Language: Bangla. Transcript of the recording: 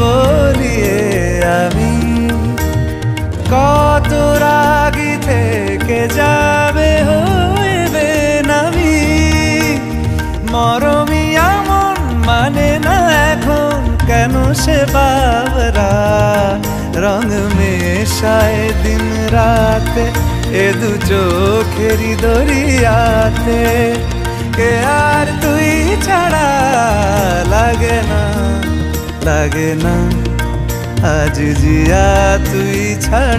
বলিয়ে আমি কত রাগি থেকে যাবে হইবে নামি মরমি এমন মানে না এখন কেন সে বাবরা রং মেশায় দিন রাতে এ দু চোখেরি দরিয়াতে কে আর তুই ছাড়া লাগে না আজ জিয়া তুই ছাড়া।